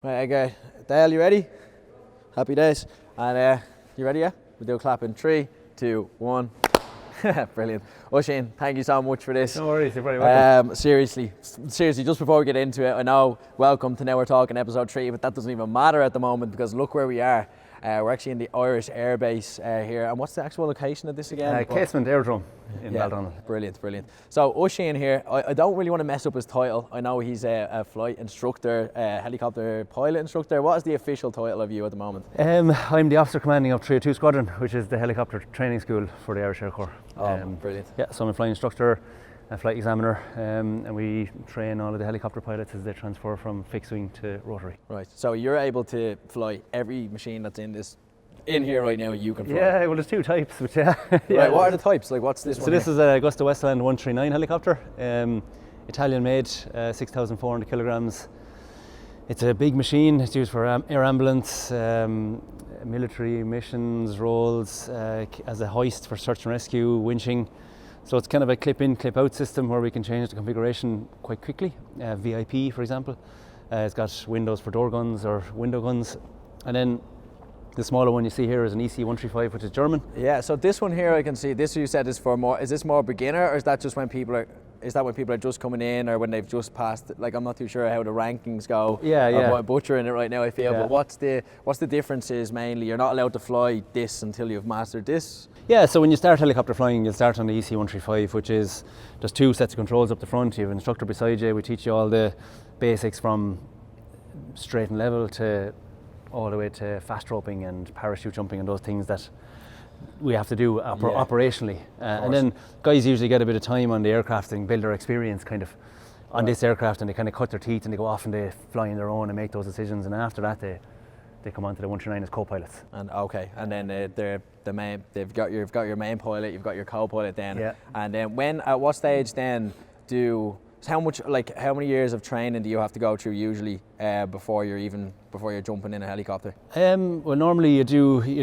Right, okay. Dale, you ready? Happy days. And you ready, yeah? We'll do a clap in 3, 2, 1. Brilliant. Oisin, thank you so much for this. No worries, you're very welcome. Seriously, just before we get into it, I know, welcome to Now We're Talking episode 3, but that doesn't even matter at the moment because look where we are. We're actually in the Irish Air Base here. And what's the actual location of this again? Casement Aerodrome in Baldonnel. Brilliant. So Oisin here, I don't really want to mess up his title. I know he's a flight instructor, helicopter pilot instructor. What is the official title of you at the moment? I'm the officer commanding of 302 Squadron, which is the helicopter training school for the Irish Air Corps. Brilliant. Yeah, so I'm a flight instructor, a flight examiner, and we train all of the helicopter pilots as they transfer from fixed wing to rotary. Right, so you're able to fly every machine that's in here right now, you can fly? Yeah, well there's two types, but yeah. Right, what are the types? Like what's this one? So this is a Augusta Westland 139 helicopter, Italian made, 6,400 kilograms. It's a big machine. It's used for air ambulance, military missions, roles, as a hoist for search and rescue, winching. So it's kind of a clip-in, clip-out system where we can change the configuration quite quickly. VIP, for example, it's got windows for door guns or window guns, and then the smaller one you see here is an EC-135, which is German. Yeah. So this one here, I can see. This you said is for more. Is this more beginner, or is that just when people are? Is that when people are just coming in, or when they've just passed? Like I'm not too sure how the rankings go. Yeah. I'm butchering it right now, I feel. Yeah. But what's the differences mainly? You're not allowed to fly this until you've mastered this. Yeah, so when you start helicopter flying, you'll start on the EC-135, which is there's two sets of controls up the front. You have an instructor beside you. We teach you all the basics from straight and level to all the way to fast roping and parachute jumping and those things that we have to do operationally. And then guys usually get a bit of time on the aircraft and build their experience kind of on this aircraft, and they kind of cut their teeth and they go off and they fly on their own and make those decisions, and after that they come onto the 139 as co-pilots. And and then you've got your main pilot, you've got your co-pilot then. Yeah. And then at what stage then how many years of training do you have to go through usually before you're jumping in a helicopter? Well, normally you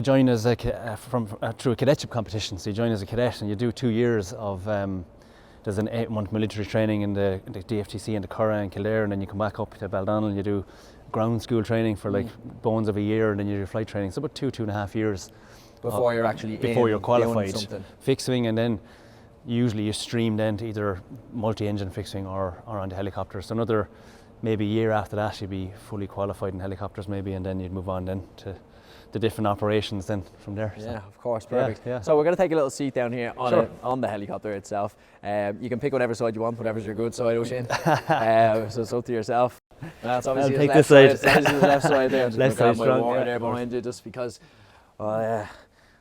join as through a cadetship competition. So you join as a cadet and you do 2 years of there's an 8-month military training in the DFTC in the Curragh and Kildare, and then you come back up to Baldonnel and you do ground school training for like bones of a year, and then you do flight training. So about 2.5 years before you're actually you're qualified fixed wing, and then usually you stream then to either multi-engine fixed wing or on the helicopter. So another maybe year after that you'd be fully qualified in helicopters maybe, and then you'd move on then to the different operations then from there. Yeah, of course, perfect. Yeah. So we're going to take a little seat down here on the helicopter itself. You can pick whatever side you want, whatever's your good side, Oisin. So it's up to yourself. That's obviously I'll take this side. Side. This is the left side there. Just left grab side my strong. water Yeah, there behind you, just because I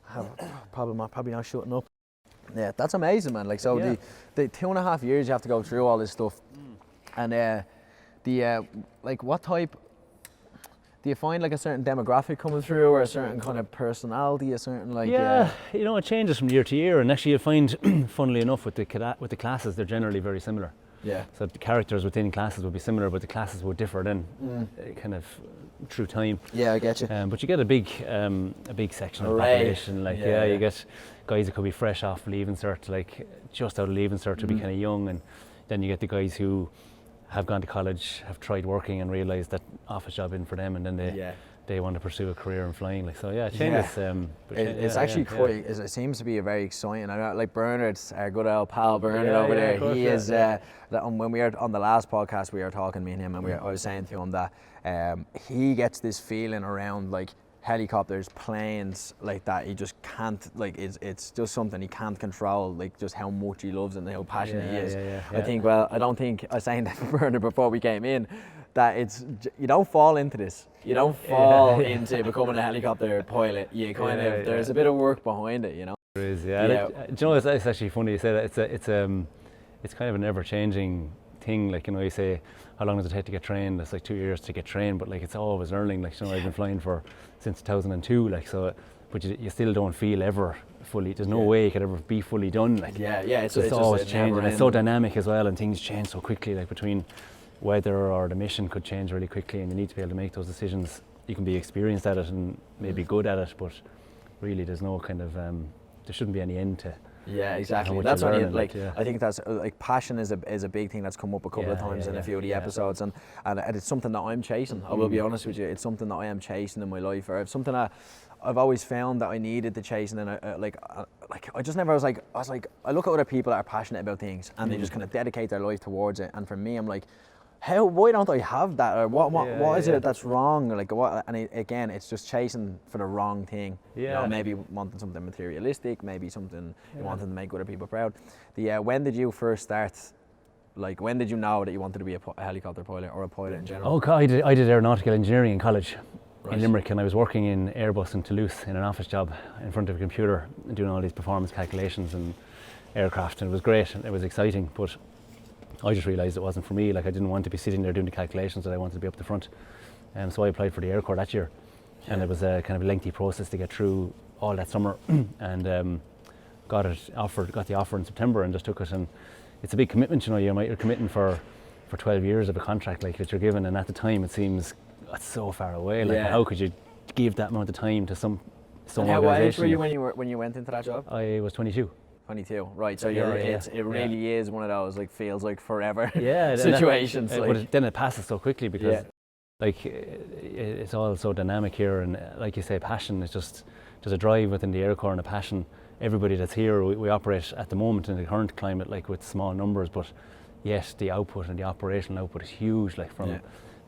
have probably not shutting up. Yeah, that's amazing, man. Like, so the 2.5 years you have to go through all this stuff, and what type do you find, like a certain demographic coming through, or a certain kind of personality, a certain it changes from year to year, and actually you find, funnily enough, with the classes, they're generally very similar. Yeah. So the characters within classes would be similar, but the classes would differ then, kind of through time. Yeah, I get you. But you get a big section of the population. You get guys that could be fresh off leaving cert, like just out of leaving cert, to be kind of young, and then you get the guys who have gone to college, have tried working and realised that office job in for them, and then they want to pursue a career in flying. Like, so yeah, it changes. It's actually quite. It seems to be a very exciting. I know, like Bernard, our good old pal Bernard over there. Course, he is. When we were on the last podcast, we were talking, me and him, and I was saying to him that he gets this feeling around like helicopters, planes, like that. He just can't, like, it's just something he can't control, like just how much he loves it and how passionate he is. I think. Well, I don't think I was saying that to Bernard before we came in, that you don't fall into this. You don't fall into becoming a helicopter pilot. You kind of there's a bit of work behind it, you know. There is, yeah. Do you know, it's actually funny you say that. It's kind of an ever-changing thing. Like, you know, you say, how long does it take to get trained? It's like 2 years to get trained, but like it's always learning. Like, you know, I've been flying since 2002. Like, so, but you still don't feel ever fully. There's no way you could ever be fully done. Like, it's always changing. It's so dynamic as well, and things change so quickly. Like, between weather or the mission could change really quickly, and you need to be able to make those decisions. You can be experienced at it and maybe good at it, but really there's no kind of there shouldn't be any end to Yeah, exactly. much That's you what learn in it, I think that's like passion is a big thing that's come up a couple of times in a few of the episodes, and it's something that I'm chasing. I will be honest with you, it's something that I am chasing in my life, or it's something that I've always found that I needed to chase, and then I just never was like I look at other people that are passionate about things and they just kind of dedicate their life towards it, and for me I'm like, why don't I have that, or what is it that's wrong, or like what? And again, it's just chasing for the wrong thing. You know, maybe wanting something materialistic, maybe something you wanting to make other people proud. When did you first start? Like, when did you know that you wanted to be a helicopter pilot or a pilot in general? Oh God, I did aeronautical engineering in college. In Limerick, and I was working in Airbus in Toulouse in an office job in front of a computer doing all these performance calculations and aircraft, and it was great and it was exciting, but I just realised it wasn't for me. Like, I didn't want to be sitting there doing the calculations, that I wanted to be up the front, and so I applied for the Air Corps that year, and it was a kind of a lengthy process to get through all that summer, and got the offer in September and just took it. And it's a big commitment, you know. You're committing for 12 years of a contract like that you're given, and at the time it seems it's so far away. Like, how could you give that amount of time to some organisation? How age were you when you went into that job? I was 22. 22, right? So it really is one of those like feels like forever yeah, situations. But then it passes so quickly because like it's all so dynamic here, and like you say, passion is just, there's a drive within the Air Corps and a passion. Everybody that's here, we operate at the moment in the current climate like with small numbers, but yet the output and the operational output is huge. Like from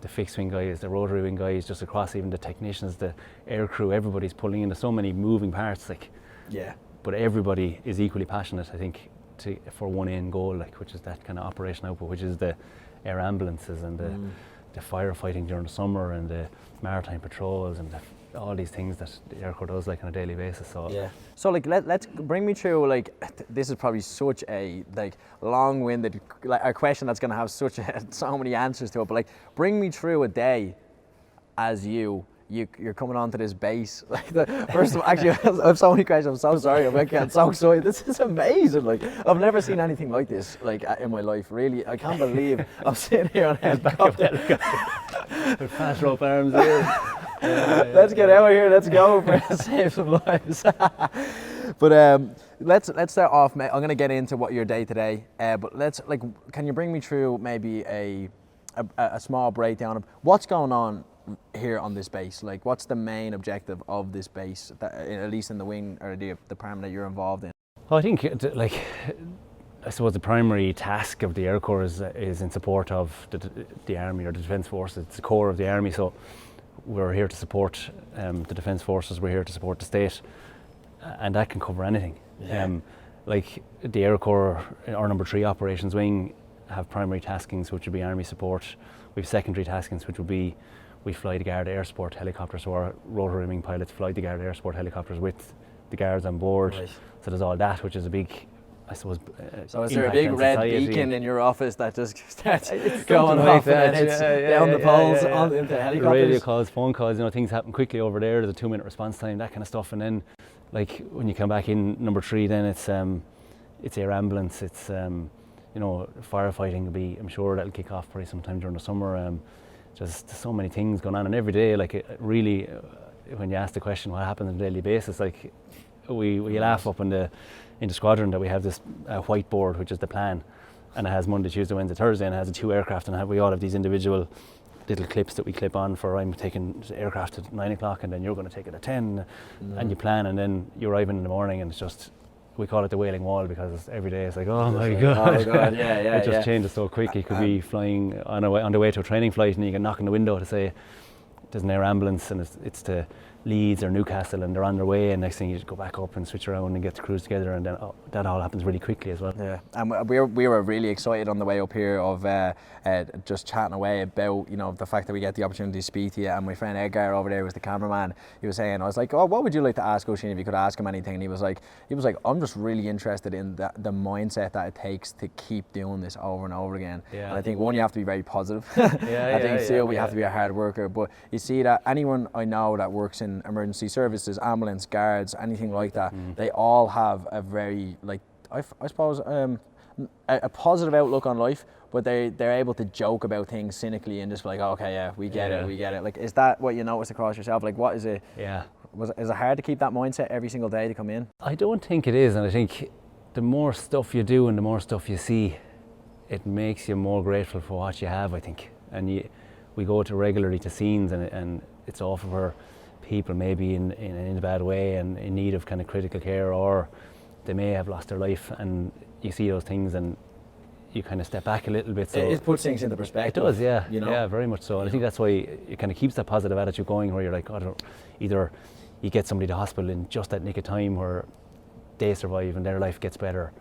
the fixed wing guys, the rotary wing guys, just across even the technicians, the air crew, everybody's pulling in. There's so many moving parts, like. Yeah. But everybody is equally passionate, I think, for one end goal, like, which is that kind of operation output, which is the air ambulances and the firefighting during the summer and the maritime patrols and all these things that the Air Corps does like on a daily basis. So So like let's bring me through, like, this is probably such a like long-winded like a question that's going to have so many answers to it, but like bring me through a day as you're coming onto this base. Like, first of all, actually, I have so many questions. I'm so sorry. I'm so sorry. This is amazing. Like, I've never seen anything like this, like, in my life. Really, I can't believe I'm sitting here on a helicopter. With fast rope arms here. Let's get out of here. Let's go for save some lives. But let's start off, mate. I'm gonna get into what your day today. But can you bring me through maybe a small breakdown of what's going on here on this base? Like, what's the main objective of this base, at least in the wing or the department that you're involved in? Well, I think, like, I suppose the primary task of the Air Corps is in support of the Army or the Defence Forces. It's the core of the Army, so we're here to support the Defence Forces, we're here to support the state, and that can cover anything. Like the Air Corps, our number 3 operations wing, have primary taskings, which would be Army support. We have secondary taskings, which would be we fly the Guard Air Support helicopters, so our rotary wing pilots fly the Guard Air Support helicopters with the guards on board. So there's all that, which is a big, I suppose. So is there a big red beacon in your office that just starts going off and it's down the poles into helicopters? Radio calls, phone calls, things happen quickly over there. There's a 2-minute response time, that kind of stuff. And then, like, when you come back in number 3, then it's air ambulance, it's firefighting will be, I'm sure that'll kick off probably sometime during the summer. Just so many things going on, and every day, like, really, when you ask the question what happens on a daily basis, like, we laugh up in the squadron that we have this whiteboard, which is the plan, and it has Monday, Tuesday, Wednesday, Thursday, and it has the 2 aircraft, and we all have these individual little clips that we clip on for, I'm taking aircraft at 9 o'clock and then you're going to take it at 10, and you plan, and then you arrive in the morning and it's just, we call it the Wailing Wall because every day it's like, oh my God. It just changes so quick. You could be flying on the way to a training flight and you can knock on the window to say there's an air ambulance and it's to Leeds or Newcastle and they're on their way, and next thing you just go back up and switch around and get to cruise together, and then that all happens really quickly as well. Yeah, and we were really excited on the way up here of just chatting away about the fact that we get the opportunity to speak to you. And my friend Edgar over there was the cameraman. He was saying, I was like, oh, what would you like to ask Oisin if you could ask him anything? And he was like, I'm just really interested in the mindset that it takes to keep doing this over and over again. And I think, one, you have to be very positive. I think two, we have to be a hard worker. But you see that anyone I know that works in emergency services, ambulance, guards, anything like that, they all have a very, like, I suppose, a positive outlook on life, but they're able to joke about things cynically and just be like, oh, okay, yeah, we get it. Like, is that what you notice across yourself? Like, what is it? Is it hard to keep that mindset every single day to come in? I don't think it is, and I think the more stuff you do and the more stuff you see, it makes you more grateful for what you have, I think. And we go to regularly to scenes, and it's awful for people maybe in a bad way and in need of kind of critical care, or they may have lost their life, and you see those things and you kind of step back a little bit. So it puts things into perspective. It does, yeah. You know? Yeah, very much so. And I think that's why it kind of keeps that positive attitude going, where you're like, either you get somebody to hospital in just that nick of time where they survive and their life gets better.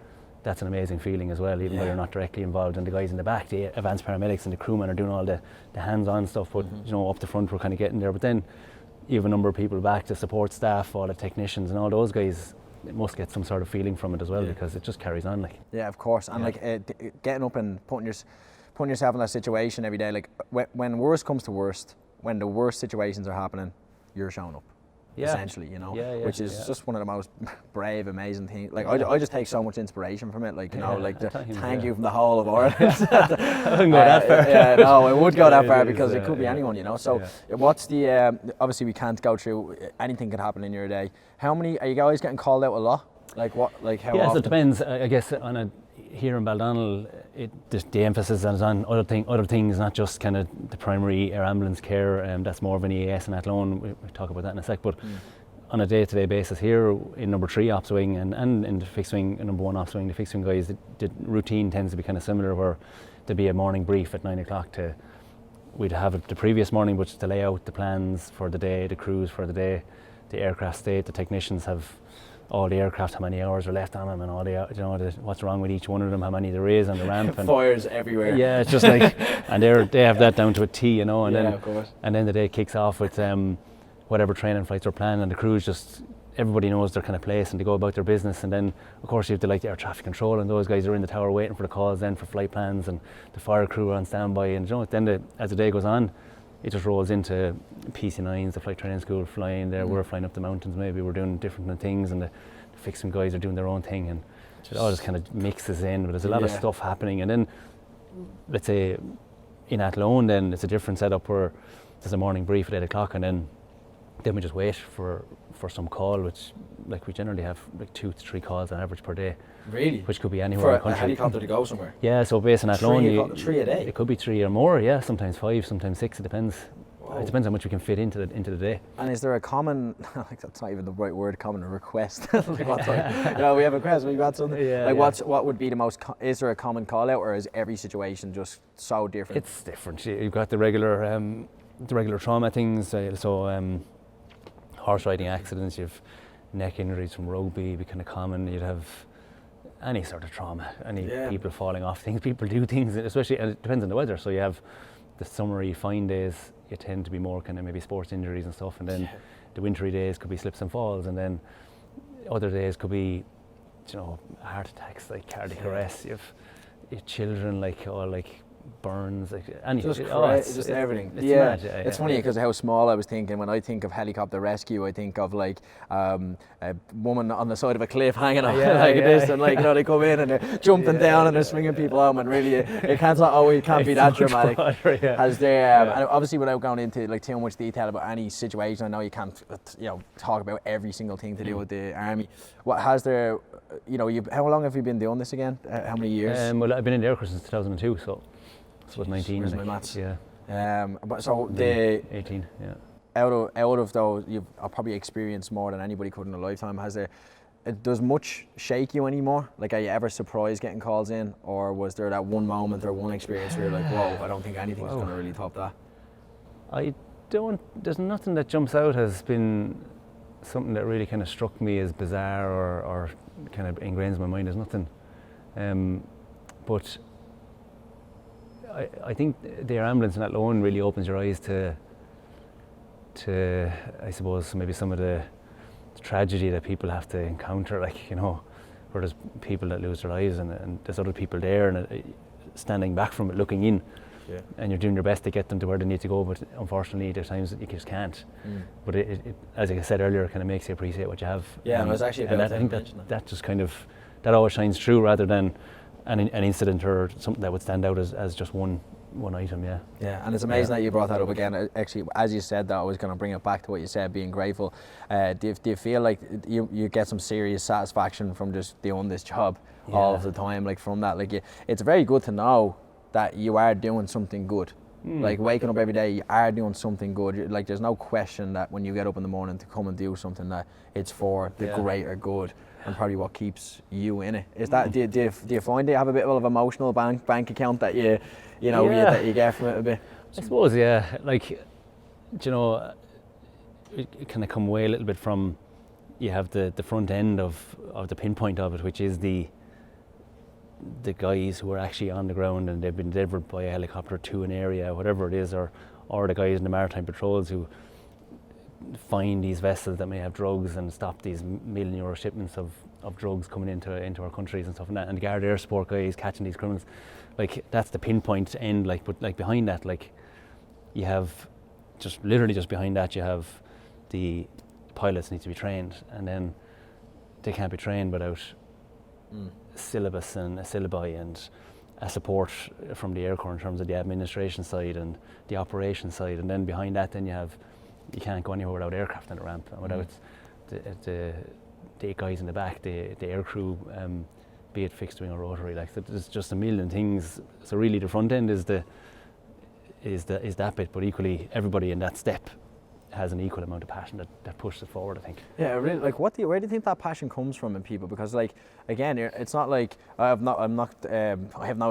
That's an amazing feeling as well, even though you're not directly involved. And the guys in the back, the advanced paramedics and the crewmen are doing all the hands-on stuff, but you know, up the front we're kind of getting there. But then you have a number of people back, the support staff, all the technicians and all those guys, it must get some sort of feeling from it as well, because it just carries on. Like. Yeah, of course. And like getting up and putting yourself in that situation every day, like when worst comes to worst, when the worst situations are happening, you're showing up. Essentially, you know, which is just one of the most brave, amazing things. Like I just take so much inspiration from it. Like, you know, like the thank you from the whole of Ireland. I wouldn't go that far. Yeah, no, it would go that far, because it could be anyone, you know. So what's the obviously we can't go through, anything could happen in your day. How many are you guys getting called out a lot? Like what? Like how often? Yes, it depends. I guess here in Baldonnel, the emphasis is on other things, not just kind of the primary air ambulance care. That's more of an EAS and Athlone. We'll talk about that in a sec. But on a day-to-day basis here in number 3 ops wing and in the fixed wing, number 1 ops wing, the fixed wing guys, the routine tends to be kind of similar, where there'd be a morning brief at 9 o'clock we'd have it the previous morning, which is to lay out the plans for the day, the crews for the day, the aircraft state. The technicians have all the aircraft, how many hours are left on them, and all what's wrong with each one of them, how many there is on the ramp. And fires everywhere. Yeah, it's just like, and they have that down to a T, you know. And then, of course. And then the day kicks off with whatever training flights are planned, and the crews everybody knows their kind of place, and they go about their business. And then of course you have the air traffic control, and those guys are in the tower waiting for the calls then for flight plans, and the fire crew are on standby. And then as the day goes on, it just rolls into PC9s, the flight training school, flying there. We're flying up the mountains, maybe we're doing different things, and the fixing guys are doing their own thing, and it all just kind of mixes in. But there's a lot of stuff happening. And then let's say in Athlone, then it's a different setup, where there's a morning brief at 8 o'clock, and then we just wait for some call, which like we generally have like 2 to 3 calls on average per day. Really? Which could be anywhere in the country. For a helicopter to go somewhere? Yeah, so based in Athlone, 3 a day? It could be 3 or more, yeah, sometimes 5, sometimes 6, it depends. Whoa. It depends how much we can fit into the day. And is there a common, like that's not even the right word, common, a request? Like what's like, you know, we have a request, we've got something. What would be the most, is there a common call out, or is every situation just so different? It's different. You've got the regular trauma things, so horse riding accidents, you've neck injuries from rugby, be kind of common. You'd have any sort of trauma, people falling off things, people do things, especially, and it depends on the weather. So you have the summery fine days, you tend to be more kind of maybe sports injuries and stuff, and then the wintry days could be slips and falls, and then other days could be, you know, heart attacks, like cardiac arrest. You have children, like burns, like anything. Just everything. It's mad, it's funny because how small I was thinking when I think of helicopter rescue. I think of like a woman on the side of a cliff hanging on this, and like, you know, they come in and they're jumping down and they're swinging people home, and really it can't be that dramatic. Has there and obviously, without going into like too much detail about any situation, I know you can't talk about every single thing to do with the army. What has there, how long have you been doing this again? How many years? Well, I've been in the Air Corps since 2002, so it was 19. Where's my maths? Yeah. But so the 18. Yeah. Out of those, you've probably experienced more than anybody could in a lifetime. Does much shake you anymore? Like, are you ever surprised getting calls in, or was there that one moment or one experience where you're like, whoa, I don't think anything's going to really top that? There's nothing that jumps out as been something that really kind of struck me as bizarre or kind of ingrains in my mind. There's nothing, but I think the air ambulance in that alone really opens your eyes to I suppose maybe some of the tragedy that people have to encounter, like, you know, where there's people that lose their lives and there's other people there and standing back from it, looking in, and you're doing your best to get them to where they need to go, but unfortunately there's times that you just can't. But it, as I said earlier, it kind of makes you appreciate what you have. Yeah, and I was actually about I think that just kind of, that always shines through rather than an incident or something that would stand out as just one one item, yeah. Yeah, and it's amazing that you brought that up again. Actually, as you said that, I was going to bring it back to what you said, being grateful. Do you feel like you get some serious satisfaction from just doing this job all of the time, like from that? Like, it's very good to know that you are doing something good. Like waking up every day, you are doing something good. Like, there's no question that when you get up in the morning to come and do something, that it's for the greater good, and probably what keeps you in it. Is that do you find that you have a bit of an emotional bank account that you that you get from it a bit? I suppose, yeah. Like, you know, it kind of come away a little bit from, you have the front end of the pinpoint of it, which is the guys who are actually on the ground and they've been delivered by a helicopter to an area, whatever it is, or the guys in the maritime patrols who find these vessels that may have drugs and stop these €1 million shipments of drugs coming into our countries and stuff like that, and the Guard Air Support guys catching these criminals. Like, that's the pinpoint end. Like, but like behind that, like, you have just behind that, you have the pilots need to be trained, and then they can't be trained without syllabus and a syllabi and a support from the Air Corps in terms of the administration side and the operation side. And then behind that, then you can't go anywhere without aircraft on the ramp and without the 8 guys in the back, the air crew, be it fixed wing or rotary. Like, there's just a million things. So really, the front end is that bit, but equally everybody in that step has an equal amount of passion that pushes it forward, I think. Yeah, really. Like, where do you think that passion comes from in people? Because, like, again, it's not like I have no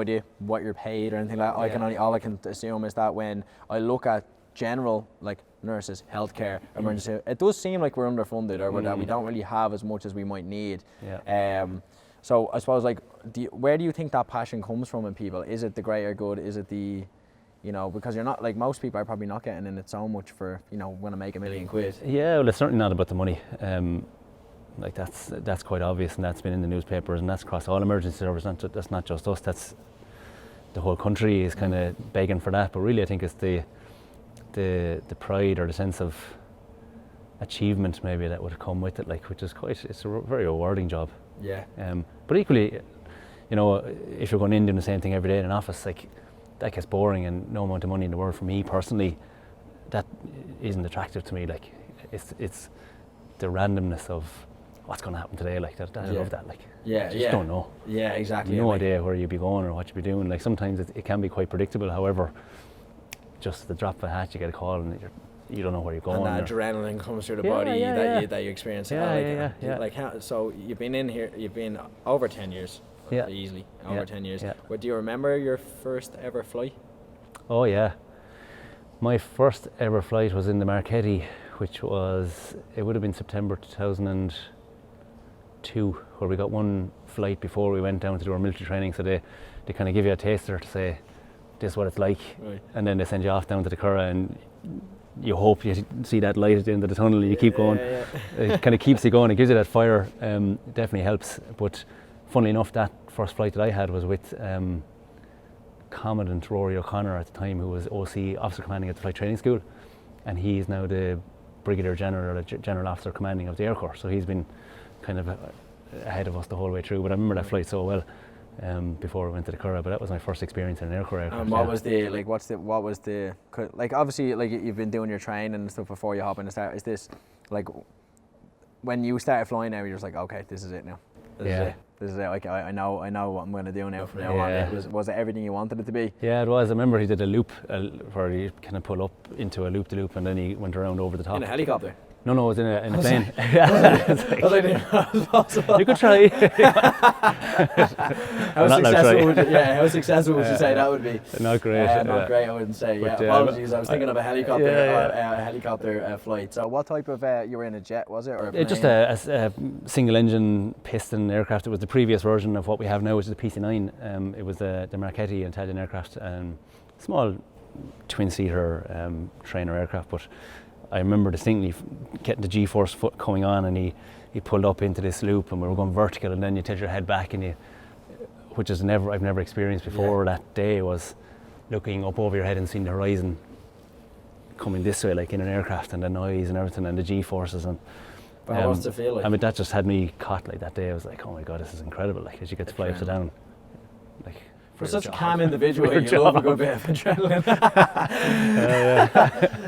idea what you're paid or anything like that. All I can assume is that when I look at general, like, nurses, healthcare, emergency, it does seem like we're underfunded, or that we don't really have as much as we might need. Yeah. So I suppose, like, where do you think that passion comes from in people? Is it the greater good? Is it the, because you're not, like, most people are probably not getting in it so much for, want to make £1 million. Yeah, well, it's certainly not about the money. Like, that's quite obvious, and that's been in the newspapers, and that's across all emergency services. That's not just us. That's the whole country is kind of begging for that. But really, I think it's the pride or the sense of achievement maybe that would come with it, like, which is it's a very rewarding job. Yeah. But equally, if you're going in doing the same thing every day in an office, like, that gets boring, and no amount of money in the world for me personally, that isn't attractive to me. Like, it's the randomness of what's going to happen today. Like, that I love that. Like, you just don't know. Yeah, exactly. No idea where you'll be going or what you'll be doing. Like, sometimes it can be quite predictable. However, just the drop of a hat, you get a call and you don't know where you're going. And that adrenaline comes through the body that you experience. Like, so you've been in here. You've been over 10 years. Yeah. Easily over 10 years. Yeah. But do you remember your first ever flight? Oh yeah. My first ever flight was in the Marchetti, it would have been September 2002, where we got one flight before we went down to do our military training. So they kind of give you a taster to say, this is what it's like. Right. And then they send you off down to the Curragh, and you hope you see that light at the end of the tunnel and you keep going. It kind of keeps you going. It gives you that fire. It definitely helps. But funnily enough, that first flight that I had was with Commandant Rory O'Connor at the time, who was OC, Officer Commanding at the Flight Training School, and he's now the Brigadier General, General Officer Commanding of the Air Corps. So he's been kind of ahead of us the whole way through. But I remember that flight so well before we went to the Curragh. But that was my first experience in an Air Corps aircraft. And what was the obviously, like, you've been doing your training and stuff before you hop in the start. Is this, like, when you started flying now, you're just like, okay, this is it now. This is it. Like, I know what I'm going to do now from now on. Was it everything you wanted it to be? Yeah, it was. I remember he did a loop where he kind of pull up into a loop-de-loop, and then he went around over the top. In a helicopter? No, it was in a plane. You could try. How successful would you say that would be? Not great. Not great, I wouldn't say. But, apologies, I was thinking of a helicopter flight. So what type of, you were in a jet, was it? Or It's just a single engine piston aircraft. It was the previous version of what we have now, which is the PC-9. It was the Marchetti Italian aircraft, small twin-seater trainer aircraft, but I remember distinctly getting the G-force foot coming on, and he pulled up into this loop, and we were going vertical, and then you tilt your head back, and which I've never experienced before. That day was looking up over your head and seeing the horizon coming this way, like in an aircraft, and the noise and everything, and the G-forces. And what's the feel like? I mean, that just had me caught. Like, that day I was like, oh my god, this is incredible. Like, as you get to fly upside down, like. For such a calm individual, you love a good bit of adrenaline.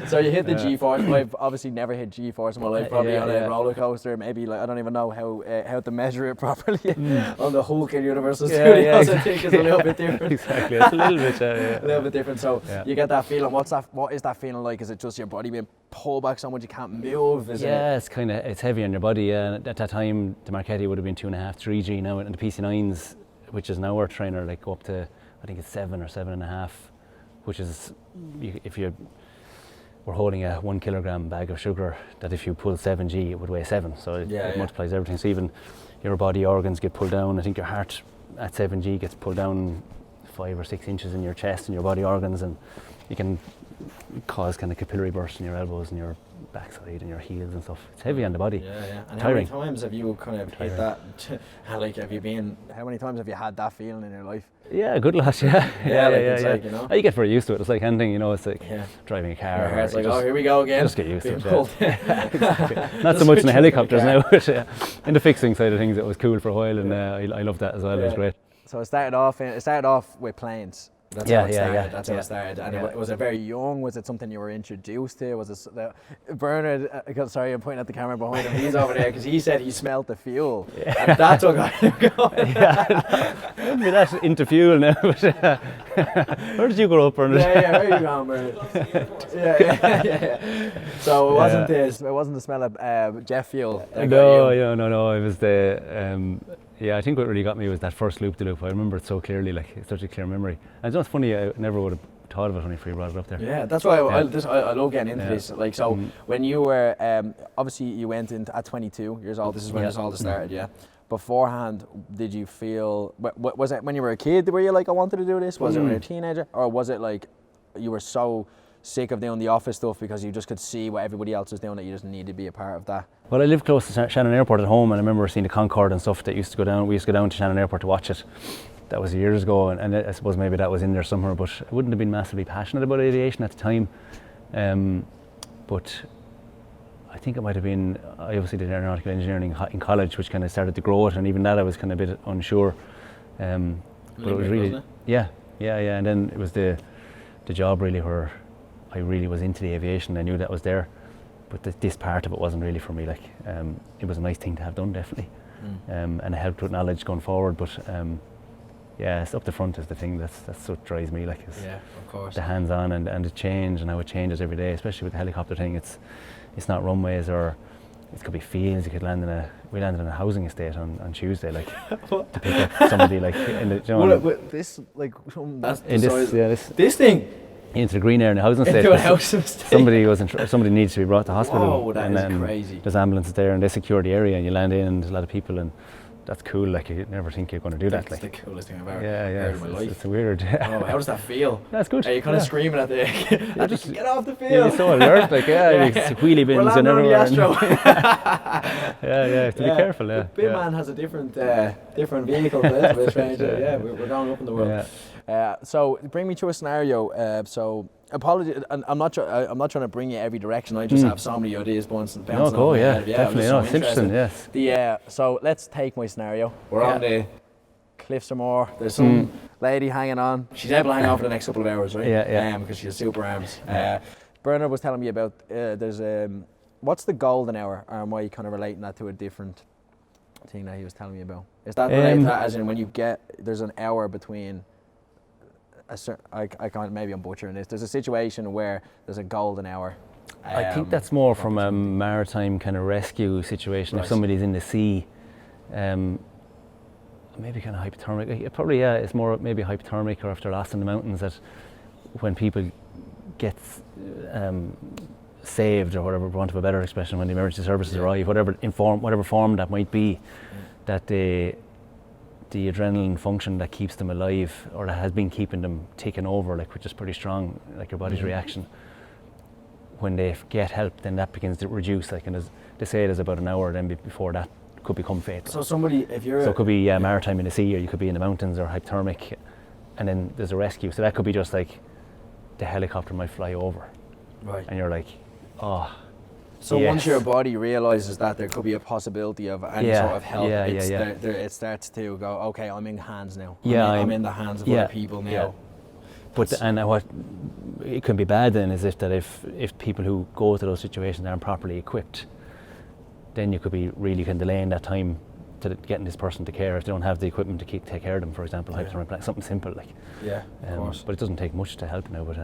So you hit the G-force. I've obviously never hit G-force in my life, probably on a roller coaster. Maybe I don't even know how to measure it properly. On the Hulk in Universal Studios, I think is a little bit different. Exactly, it's a little bit. A little bit different. So you get that feeling. What is that feeling like? Is it just your body being pulled back so much you can't move? It's it's heavy on your body. At that time, the Marchetti would have been 2.5, 3G now, and the PC9s, which is now our trainer, like go up to, I think it's 7 or 7.5, which is, if we're holding a 1 kilogram bag of sugar, that if you pull 7G, it would weigh 7. So it multiplies everything. So even your body organs get pulled down. I think your heart at 7G gets pulled down 5 or 6 inches in your chest and your body organs, and you can cause kind of capillary bursts in your elbows and your backside and your heels and stuff. It's heavy on the body. And how many times have you kind of hit that? How many times have you had that feeling in your life? Yeah, a good lot. You get very used to it. It's like anything, it's like driving a car. Your heart's like, oh, here we go again. Just get used to it. Not so much in the helicopters now, but in the fixing side of things, it was cool for a while, and I loved that as well. It was great. So it started off with planes. That's how it started. And was it very young? Was it something you were introduced to? Was it Bernard? Sorry, I'm pointing at the camera behind him. He's over there because he said he smelled the fuel, and that's what got him going. Wouldn't be that into fuel now. But, where did you grow up, Bernard? Where are you going, Bernard? So it wasn't the smell of jet fuel. No. It was the. I think what really got me was that first loop-de-loop. I remember it so clearly, like it's such a clear memory. And it's funny, I never would have thought of it when you brought it up there. Yeah, that's why I love getting into this. Like, so when you were, obviously you went into at 22 years old, this is when this all started, Beforehand, did you feel, was it when you were a kid, were you like, I wanted to do this? Was it when you were a teenager? Or was it like, you were so sick of doing the office stuff because you just could see what everybody else was doing that you just needed to be a part of that? Well, I lived close to Shannon Airport at home, and I remember seeing the Concorde and stuff that used to go down. We used to go down to Shannon Airport to watch it. That was years ago, and I suppose maybe that was in there somewhere, but I wouldn't have been massively passionate about aviation at the time. But I think it might have been, I obviously did aeronautical engineering in college, which kind of started to grow it, and even that I was kind of a bit unsure. But it was really, and then it was the job really where I really was into the aviation. I knew that was there, but this part of it wasn't really for me. Like, it was a nice thing to have done, definitely, and it helped with knowledge going forward. But it's up the front is the thing that's what drives me. Like, of course, the hands-on and the change and how it changes every day. Especially with the helicopter thing, it's not runways, or it could be fields. You could we landed in a housing estate on Tuesday, like to pick up somebody like in the this thing. Into the green area in the housing estate. Somebody needs to be brought to hospital. Whoa, that is crazy. There's ambulances there, and they secure the area, and you land in, and there's a lot of people, and that's cool. Like, you never think you're going to do that. That's the coolest thing I've ever heard in my life. It's weird. How does that feel? That's good. Are you kind of screaming at just get off the field? You're so alert, like wheelie bins and everywhere. You have to be careful. The big man has a different vehicle. That's a bit strange. We're going up in the world. So bring me to a scenario. So apologies, I'm not trying to bring you every direction. I just have so many ideas bouncing off my head. Definitely. It's interesting. Yes. So let's take my scenario. We're on the Cliffs or More. There's some lady hanging on. She's able to hang on for the next couple of hours, right? Because she has super arms. Bernard was telling me about there's what's the golden hour? Or am I kind of relating that to a different thing that he was telling me about? Is that related to that, as in when you there's an hour between I can't, maybe I'm butchering this. There's a situation where there's a golden hour. I think that's more from a maritime kind of rescue situation. Right. If somebody's in the sea, maybe kind of hypothermic. Probably, it's more maybe hypothermic, or if they're lost in the mountains, that when people get saved, or whatever, for want of a better expression, when the emergency services arrive, whatever form that might be, that the adrenaline function that keeps them alive, or that has been keeping them ticking over, like, which is pretty strong, like your body's reaction. When they get help, then that begins to reduce. Like, and they say there's about an hour then before that could become fatal. So somebody, it could be maritime in the sea, or you could be in the mountains, or hypothermic, and then there's a rescue. So that could be just like the helicopter might fly over, right? And you're like, oh, So once your body realizes that there could be a possibility of any sort of help, it starts to go, okay, I'm in hands now. I'm in the hands of other people now. Yeah. But what it can be bad then is if people who go to those situations aren't properly equipped, then you could be really delaying that time to getting this person to care if they don't have the equipment to take care of them. For example, something simple like. Yeah, of course. But it doesn't take much to help now. But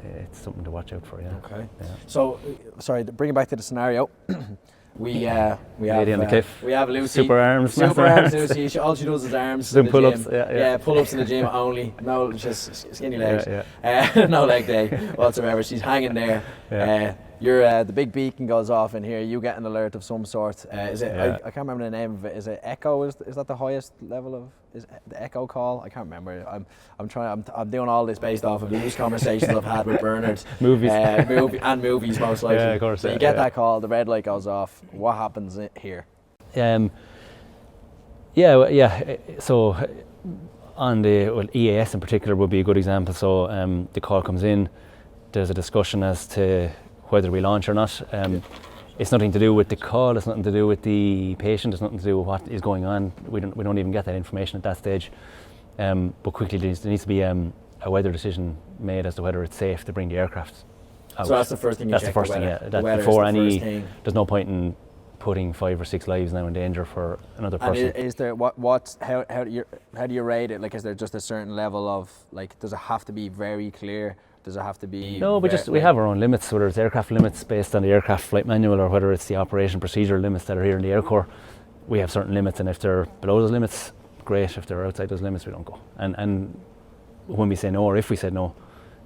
it's something to watch out for. Yeah. Okay. Yeah. So, sorry, bring it back to the scenario. we have lady on the cliff. We have Lucy. Super arms. Lucy. All she does is arms. Some pull-ups. Yeah, pull-ups in the gym only. No, just skinny legs. Yeah. No leg day whatsoever. She's hanging there. Yeah. You're the big beacon goes off in here. You get an alert of some sort. Is it? Yeah. I can't remember the name of it. Is it Echo? Is that the highest level of? Is it the Echo call? I can't remember. I'm doing all this based off of loose conversations I've had with Bernard. Movies. Movies most likely. Yeah, of course. So you get that call. The red light goes off. What happens here? So on the EAS in particular would be a good example. So the call comes in. There's a discussion as to whether we launch or not. It's nothing to do with the call. It's nothing to do with the patient. It's nothing to do with what is going on. We don't even get that information at that stage. But quickly there needs to be a weather decision made as to whether it's safe to bring the aircraft out. So that's the first thing you check. That's the first thing. Yeah. That before there's no point in putting 5 or 6 lives now in danger for another person. And is there how do you rate it? Like, is there just a certain level of, like, does it have to be very clear? Does it have to be? No, we have our own limits, whether it's aircraft limits based on the aircraft flight manual or whether it's the operation procedure limits that are here in the Air Corps. We have certain limits, and if they're below those limits, great. If they're outside those limits, we don't go. And when we say no, or if we said no,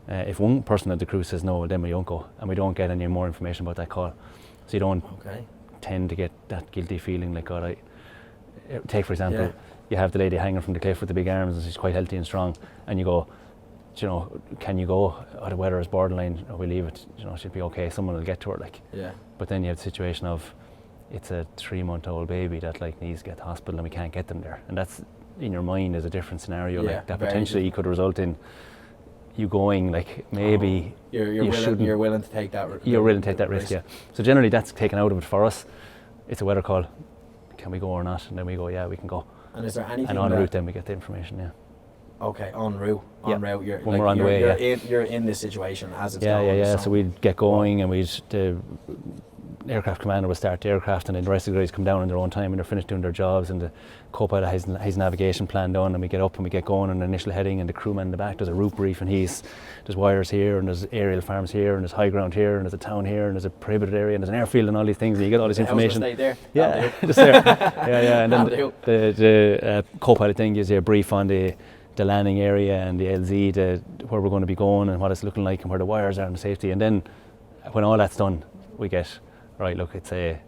if one person of the crew says no, then we don't go, and we don't get any more information about that call. So you don't tend to get that guilty feeling like, God, take for example, you have the lady hanging from the cliff with the big arms, and she's quite healthy and strong, and you go, you know, can you go? Oh, the weather is borderline. Or we leave it. You know, she'll be okay. Someone will get to her. Like. Yeah. But then you have the situation of, it's a 3-month-old baby that like needs to get to hospital and we can't get them there. And that's in your mind is a different scenario. Like that potentially could result in you going like maybe you're willing to take that. You're willing to take that risk. Yeah. So generally that's taken out of it for us. It's a weather call. Can we go or not? And then we go. Yeah, we can go. And is there anything? And en route, then we get the information. Yeah. Okay, en route. You're when we're on the way. You're in this situation as it's going. Yeah. So we'd get going, and the aircraft commander would start the aircraft, and then the rest of the guys come down in their own time, and they're finished doing their jobs, and the co-pilot has his navigation plan done, and we get up and we get going on the initial heading, and the crewman in the back does a route brief, and there's wires here, and there's aerial farms here, and there's high ground here, and there's a town here, and there's a prohibited area, and there's an airfield, and all these things, and you get all this information. There. Yeah, just there. Yeah, and then the co-pilot then gives you a brief on the landing area and the LZ, where we're going to be going and what it's looking like and where the wires are and the safety. And then when all that's done, we get, right, look, it's a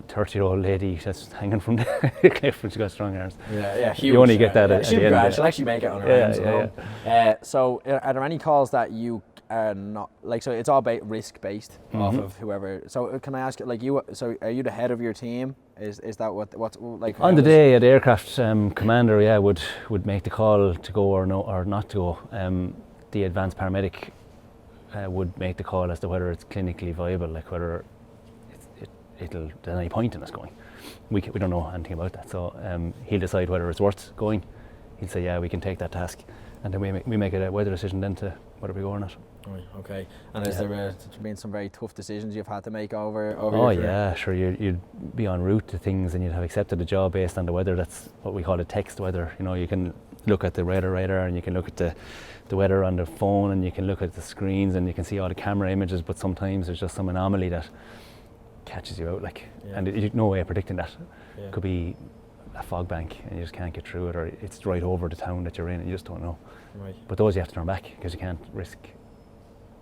30-year-old lady that's hanging from the cliff and she's got strong arms. Yeah, huge. You only get that at the end. She'll actually make it on her arms. So are there any calls that you are not, like, so it's all risk based off of whoever. So can I ask, like, so are you the head of your team? Is that what's like on the day? The aircraft commander would make the call to go or not to go. The advanced paramedic would make the call as to whether it's clinically viable, like whether there's any point in us going. We don't know anything about that, so he'll decide whether it's worth going. He'll say, yeah, we can take that task, and then we make a weather decision then to whether we go or not. Right, okay. And has there been some very tough decisions you've had to make over Oh yeah, sure. You'd be en route to things, and you'd have accepted a job based on the weather. That's what we call a text weather. You know, you can look at the radar, and you can look at the weather on the phone, and you can look at the screens, and you can see all the camera images. But sometimes there's just some anomaly that catches you out, like, and there's no way of predicting that. It could be a fog bank, and you just can't get through it, or it's right over the town that you're in, and you just don't know. Right. But those you have to turn back because you can't risk.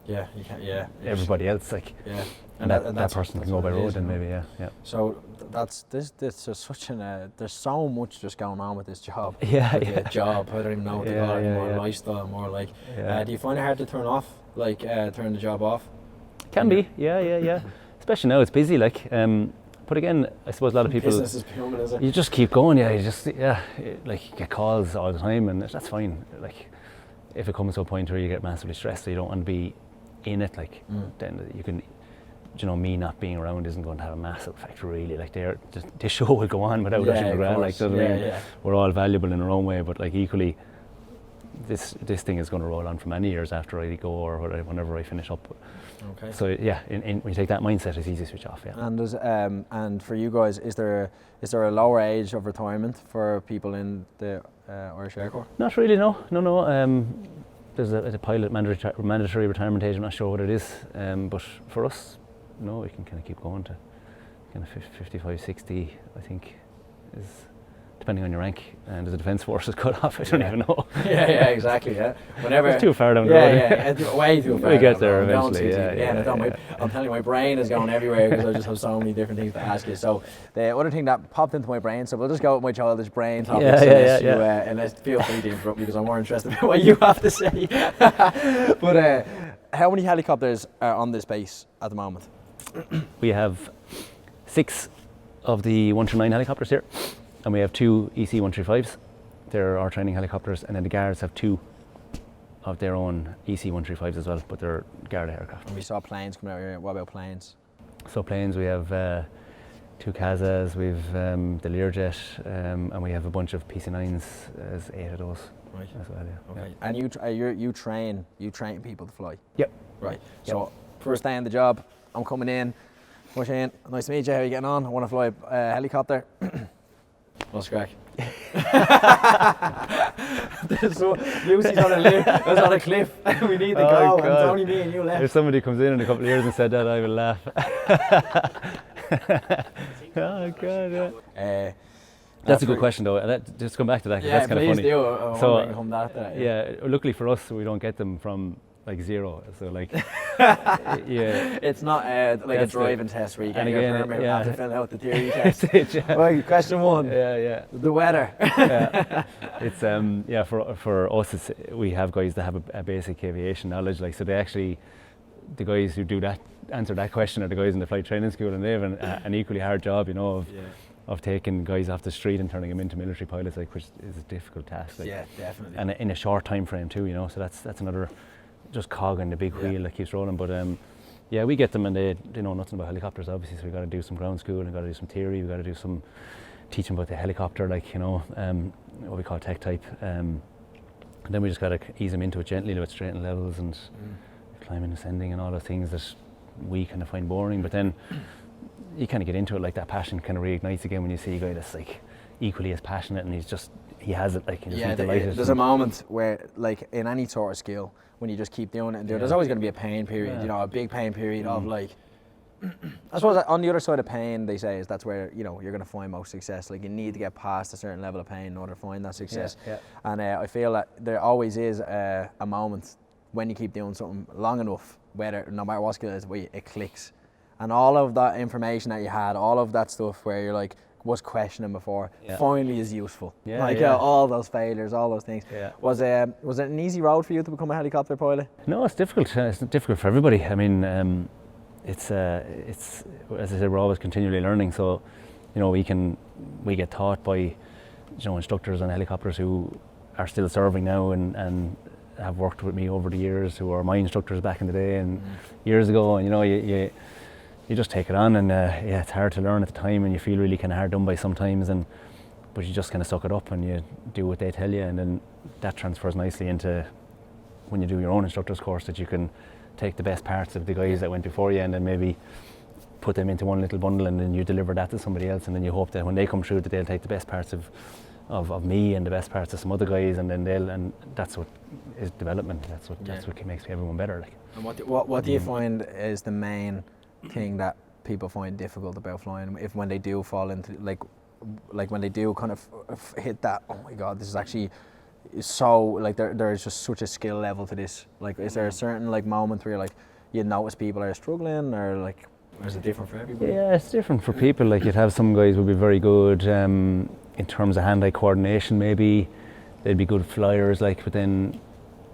Yeah, you can't. Yeah. Everybody else, like. Yeah. And that person can go by road, and maybe. Yeah. So that's this is such an there's so much just going on with this job. Job. I don't even know what to call it anymore. Lifestyle, more like. Do you find it hard to turn off, like turn the job off? Can be. Yeah. Especially now it's busy, like. But again, I suppose a lot of people. Business is booming, is it? You just keep going. Yeah. Like you get calls all the time, and that's fine. Like, if it comes to a point where you get massively stressed, so you don't want to be in it, like then you can me not being around isn't going to have a massive effect really. Like this show will go on without Oisin McGrath. Like, so we're all valuable in our own way, but like equally, this thing is going to roll on for many years after I go or whenever I finish up. Okay. So yeah, when you take that mindset, it's easy to switch off. Yeah. And for you guys, is there a lower age of retirement for people in the Irish Air Corps? Not really. No. There's a pilot mandatory retirement age. I'm not sure what it is, but for us, no, we can kind of keep going to kind of 55, 60. I think is. Depending on your rank, and as a defence force is cut off, I don't even know. Yeah, exactly. Yeah, whenever it's too far down the road. Yeah, way too far. We get there eventually. I'm telling you, my brain is going everywhere because I just have so many different things to ask you. So the other thing that popped into my brain, so we'll just go with my childish brain topics. Unless feel free to interrupt me because I'm more interested in what you have to say. But how many helicopters are on this base at the moment? We have 6 of the 139 helicopters here. And we have 2 EC-135s. They're our training helicopters, and then the guards have 2 of their own EC-135s as well, but they're Garda aircraft. And we saw planes coming out here. What about planes? So planes, we have 2 Kazas, we've the Learjet, and we have a bunch of PC-9s, as 8 of those as well. Yeah. Okay. And you train people to fly. Yep. Right. So first day on the job, I'm coming in. Shane, nice to meet you. How are you getting on? I want to fly a helicopter. What's the crack? Lucy's on a cliff. We need to go. And it's only me and you left. If somebody comes in a couple of years and said that, I will laugh. Oh God! Yeah. That's a good question, though. Just come back to that. That's kind of funny. Yeah, luckily for us, we don't get them from like zero. So like, yeah, it's not like a driving test where you get your permit after filling out the theory test. Right, question 1. Yeah. The weather. It's for us, we have guys that have a basic aviation knowledge. Like, so they actually, the guys who do that, answer that question are the guys in the flight training school, and they have an equally hard job, of taking guys off the street and turning them into military pilots, like, which is a difficult task. Like, yeah, definitely. And in a short time frame too, so that's another just cog in the big wheel that keeps rolling. But we get them, and they know nothing about helicopters, obviously, so we got to do some ground school, and got to do some theory, we got to do some teaching about the helicopter, like, what we call tech type, and then we just got to ease them into it gently, with straighten levels and climbing, ascending, and all the things that we kind of find boring. But then you kind of get into it, like that passion kind of reignites again when you see a guy that's like equally as passionate, and he has it, like, there's a moment where, like, in any sort of skill, when you just keep doing it, and there's always going to be a pain period, a big pain period of, like, I suppose on the other side of pain, they say, is that's where you're going to find most success. Like, you need to get past a certain level of pain in order to find that success. And I feel that there always is a moment when you keep doing something long enough, no matter what skill it is, where it clicks, and all of that information that you had, all of that stuff where you're like, was questioning before, finally is useful. All those failures, all those things. Was it an easy road for you to become a helicopter pilot? No, it's difficult. It's difficult for everybody. I mean, it's as I said, we're always continually learning. So, we get taught by, instructors on helicopters who are still serving now and have worked with me over the years, who are my instructors back in the day and years ago. And you just take it on, and it's hard to learn at the time, and you feel really kind of hard done by sometimes, but you just kind of suck it up and you do what they tell you, and then that transfers nicely into when you do your own instructor's course, that you can take the best parts of the guys that went before you and then maybe put them into one little bundle, and then you deliver that to somebody else, and then you hope that when they come through that they'll take the best parts of me and the best parts of some other guys, and then and that's what is development. That's what makes everyone better. Like. And what do you find is the main thing that people find difficult about flying, when they do fall into like when they do kind of hit that, oh my god, this is actually so, like, there's just such a skill level to this, like, is there a certain like moment where you notice people are struggling, or is it different for everybody? Yeah, it's different for people. Like, you'd have some guys would be very good in terms of hand-eye coordination, maybe they'd be good flyers, like, but then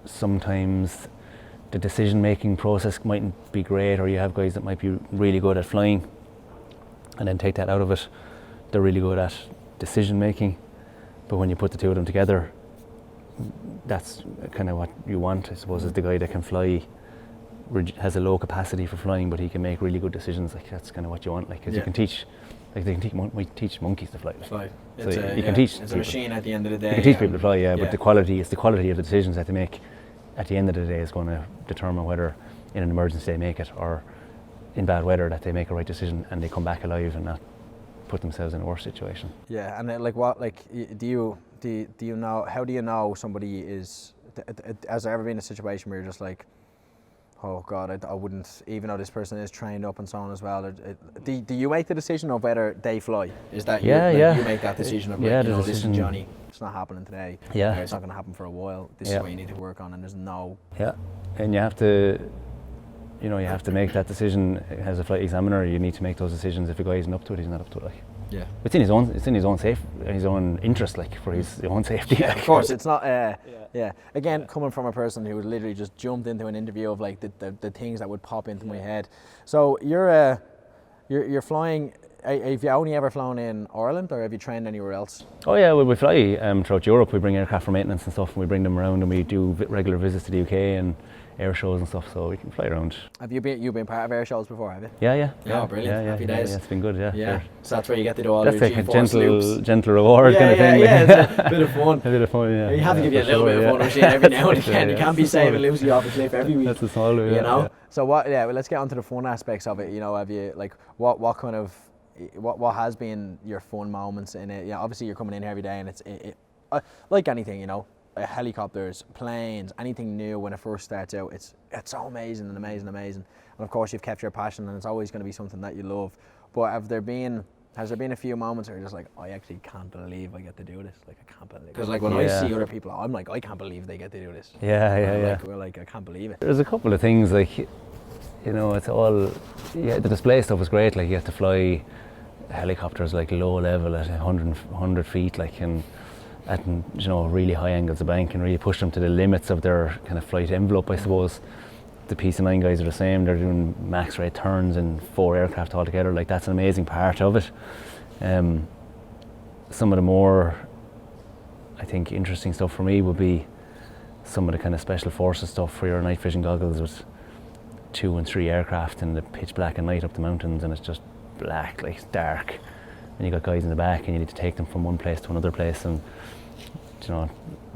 sometimes the decision-making process mightn't be great, or you have guys that might be really good at flying and then take that out of it, they're really good at decision-making, but when you put the two of them together, that's kind of what you want, I suppose, is the guy that can fly has a low capacity for flying, but he can make really good decisions. Like that's kind of what you want. Like, because you can teach, like they can teach monkeys to fly. Like. So you can teach. It's a machine at the end of the day. You can teach people to fly, but the quality of the decisions that they make at the end of the day is going to determine whether in an emergency they make it, or in bad weather that they make a right decision and they come back alive and not put themselves in a worse situation. Yeah, and do you know, how do you know somebody is, has there ever been a situation where you're just like, oh God, I wouldn't, even though this person is trained up and so on as well, do you make the decision of whether they fly? Is that you make that decision of this is Johnny, it's not happening today, it's not going to happen for a while, this is what you need to work on, and there's no... Yeah, and you have to make that decision as a flight examiner. You need to make those decisions. If a guy isn't up to it, he's not up to it. Like. Yeah. It's in his own his own interest, like for his own safety. Yeah, of course, it's not. Again, coming from a person who literally just jumped into an interview of like the things that would pop into my head. So you're flying. Have you only ever flown in Ireland, or have you trained anywhere else? Oh yeah, well, we fly throughout Europe. We bring aircraft for maintenance and stuff, and we bring them around, and we do regular visits to the UK and air shows and stuff, so we can fly around. Have you been part of air shows before, have you? Yeah. Oh, brilliant. Happy days. Yeah, it's been good, yeah. So that's where you get to do all your G-force loops. That's like a gentle reward kind of thing. Yeah, it's a bit of fun. A bit of fun, yeah. You have to give you a little bit of fun machine every now and again. You can't be saving Lucy off a cliff every week. That's a small one, you know? Yeah. So well, let's get on to the fun aspects of it. You know, have you, like, what kind of, what has been your fun moments in it? Obviously you're coming in here every day, and it's like anything, you know. Helicopters, planes, anything new when it first starts out, it's so amazing. And of course you've kept your passion, and it's always going to be something that you love. But has there been a few moments where you're just like, I actually can't believe I get to do this? Like, I can't believe. Because like when I see other people, I'm like, I can't believe they get to do this. We're like, I can't believe it. There's a couple of things, like, you know, it's all, the display stuff was great. Like, you have to fly helicopters like low level at 100 feet, like, and at really high angles of bank, and really push them to the limits of their kind of flight envelope, I suppose. The PC9 guys are the same. They're doing max rate turns in 4 aircraft altogether. Like, that's an amazing part of it. Some of the more, I think, interesting stuff for me would be some of the kind of special forces stuff for your night vision goggles with 2 and 3 aircraft in the pitch black at night up the mountains, and it's just black, like, it's dark. And you got guys in the back, and you need to take them from one place to another place, and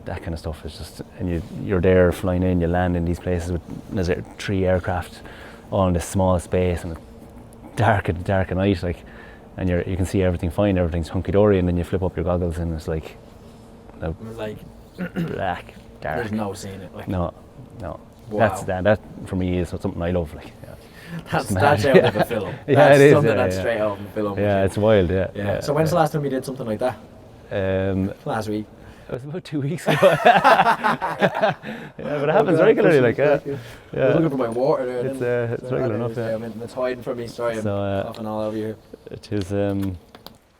that kind of stuff is just, and you're there flying in, you land in these places with, there's 3 aircraft all in this small space, and it's dark at night, like, and you can see everything fine, everything's hunky-dory, and then you flip up your goggles and it's like black, dark. There's no seeing it. Like. No. Wow. That for me is something I love. Like, That's out of a film. It is. Something that's straight out of a film. Yeah, it's wild. Yeah. So when's the last time you did something like that? Last week. It was about 2 weeks ago. But it happens regularly. Like, I was looking for my water there. It's regular enough. It's hiding from me. Sorry, I'm coughing all over you. It is.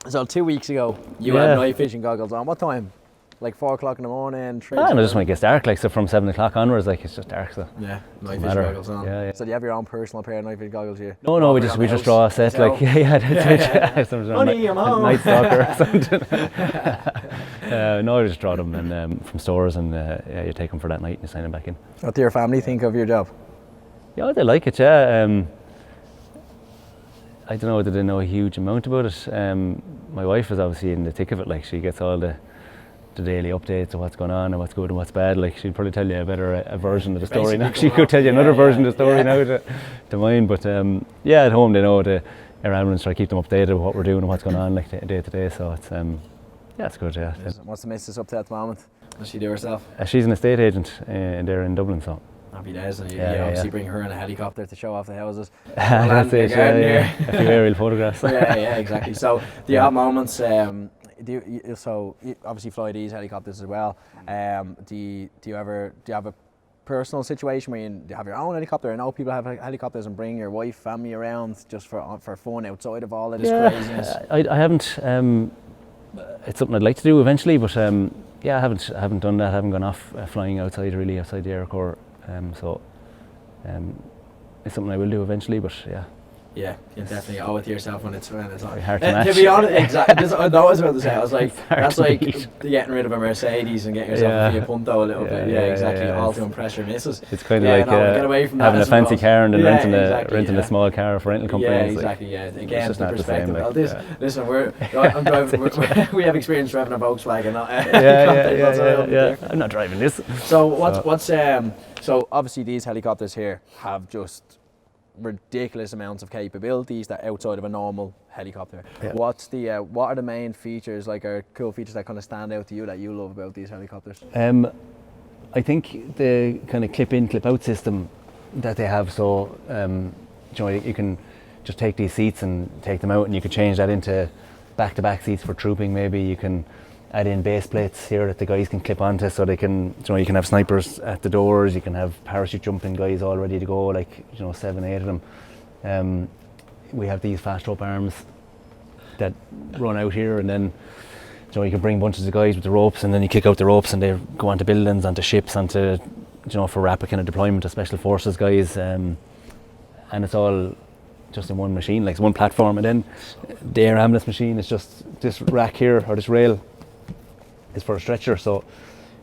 So 2 weeks ago, you had night vision goggles on. What time? Like 4 o'clock in the morning, 3 o'clock? No, just when it gets dark, like, so from 7 o'clock onwards, like, it's just dark, so. Yeah, night vision goggles on. Yeah. So do you have your own personal pair of night vision goggles here? No, we just draw a set, like, that's it. Honey, I'm home. Night Stalker or something. No, I just draw them and, from stores, and you take them for that night and you sign them back in. What do your family think of your job? Yeah, they like it, yeah. I don't know whether they know a huge amount about it. My wife is obviously in the thick of it, like, she gets all the daily updates of what's going on and what's good and what's bad. Like, she'd probably tell you a version of the story now. She could tell you another version of the story now to mine. But at home they know the air ambulance, try to keep them updated with what we're doing and what's going on, like, day to day. So it's it's good. Yeah. What's the missus up to at the moment? Does she do herself? She's an estate agent there in Dublin. So. Happy days. And you obviously bring her in a helicopter to show off the houses. That's it. Yeah. A few aerial photographs. Yeah, exactly. So do you have moments? Do you obviously fly these helicopters as well. Do you have a personal situation where you have your own helicopter? I know people have helicopters and bring your wife, family around just for fun outside of all of this craziness. I haven't. It's something I'd like to do eventually, but I haven't done that. I haven't gone off flying outside the Air Corps. So it's something I will do eventually, but yeah. Yeah, you definitely owe it to yourself when it's on. Hard to match. To be honest, exactly. I know what I was about to say. I was like, that's like getting rid of a Mercedes and getting yourself a Fiat Punto a little bit. Yeah, exactly. All to impress your missus. It's kind of like get away from having that a fancy car and then renting a small car for rental company. Yeah, exactly. Yeah, again, the perspective. Like, listen, I'm driving. We have experience driving a Volkswagen. I'm not driving this. So obviously these helicopters here have just ridiculous amounts of capabilities that outside of a normal helicopter. Yeah. What are the main features, like, or cool features that kind of stand out to you that you love about these helicopters? I think the kind of clip in, clip out system that they have. So you can just take these seats and take them out, and you can change that into back-to-back seats for trooping. Maybe you can add in base plates here that the guys can clip onto, so they can, you can have snipers at the doors, you can have parachute jumping guys all ready to go, like 7-8 of them. We have these fast rope arms that run out here, and then you can bring bunches of guys with the ropes, and then you kick out the ropes and they go onto buildings, onto ships, onto for rapid kind of deployment of special forces guys, and it's all just in one machine, like it's one platform. And then the air ambulance machine is just this rack here, or this rail is for a stretcher, so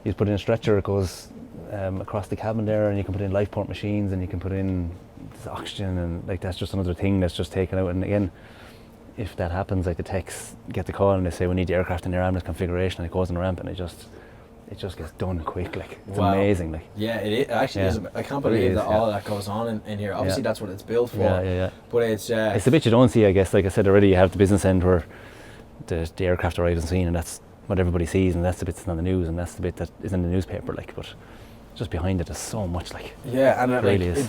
you put in a stretcher, it goes across the cabin there, and you can put in life port machines, and you can put in this oxygen, and like that's just another thing that's just taken out. And again, if that happens, like the techs get the call and they say we need the aircraft in their ambulance configuration, and it goes on the ramp, and it just gets done quick. Like it's amazing. Like it actually is. I can't believe that all that goes on in here. Obviously that's what it's built for. But it's the bit you don't see, I guess. Like I said already, you have the business end where the aircraft arrives on scene, and that's what everybody sees, and that's the bit that's on the news, and that's the bit that is in the newspaper. Like, but just behind it is so much. Like, and it really is.